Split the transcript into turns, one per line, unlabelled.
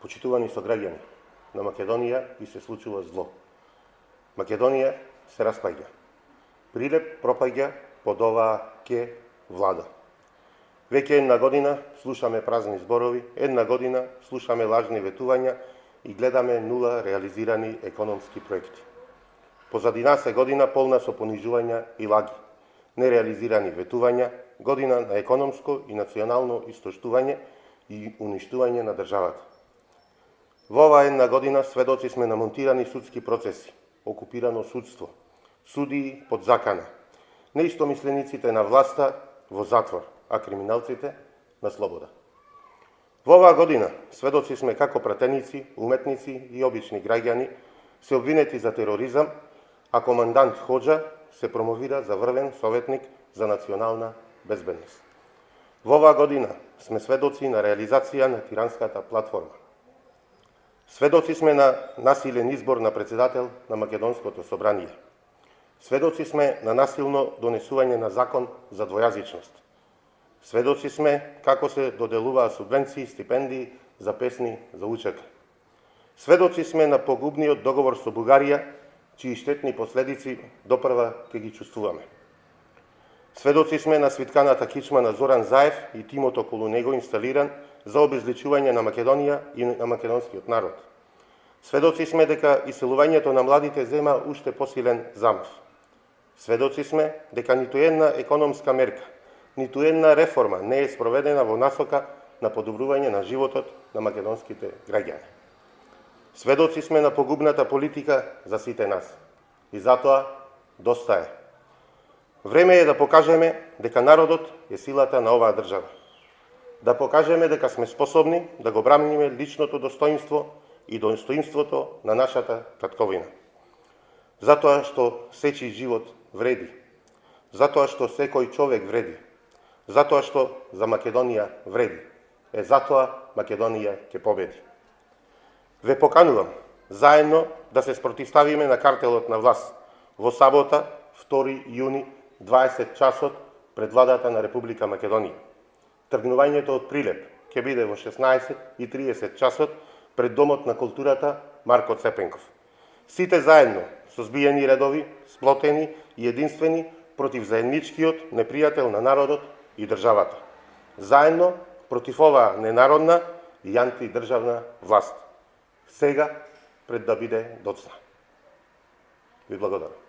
Почитувани сограѓани, на Македонија и се случува зло. Македонија се распаѓа. Прилеп пропаѓа под оваа ке влада. Веќе една година слушаме празни зборови, една година слушаме лажни ветувања и гледаме нула реализирани економски проекти. Позади нас е година полна со понижувања и лаги, нереализирани ветувања, година на економско и национално истоштување и уништување на државата. Во оваа една година сведоци сме на монтирани судски процеси, окупирано судство, судии под закана, неистомислениците на власта во затвор, а криминалците на слобода. Во оваа година сведоци сме како пратеници, уметници и обични граѓани се обвинети за тероризам, а командант Хоџа се промовира за врвен советник за национална безбедност. Во оваа година сме сведоци на реализација на тиранската платформа. Сведоци сме на насилен избор на председател на Македонското собрание. Сведоци сме на насилно донесување на закон за двојазичност. Сведоци сме како се доделуваат субвенции, стипендии за песни за учека. Сведоци сме на погубниот договор со Бугарија, чии штетни последици допрва ќе ги чувствуваме. Сведоци сме на свитканата кичма на Зоран Заев и тимот околу него инсталиран за обезличување на Македонија и на македонскиот народ. Сведоци сме дека иселувањето на младите зема уште посилен замав. Сведоци сме дека ниту една економска мерка, ниту една реформа не е спроведена во насока на подобрување на животот на македонските граѓани. Сведоци сме на погубната политика за сите нас. И затоа доста е. Време е да покажеме дека народот е силата на оваа држава. Да покажеме дека сме способни да го браниме личното достоинство и достоинството на нашата татковина. Затоа што сечи живот вреди. Затоа што секој човек вреди. Затоа што за Македонија вреди. Затоа Македонија ќе победи. Ве поканувам заедно да се спротивставиме на картелот на власт во сабота, 2 јуни, 20 часот пред владата на Република Македонија. Тргнувањето од Прилеп ќе биде во 16:30 часот пред Домот на културата Марко Цепенков. Сите заедно со збиени редови, сплотени и единствени против заедничкиот непријател на народот и државата. Заедно против оваа ненародна и антидржавна власт. Сега пред да биде доцна. Ви благодарам.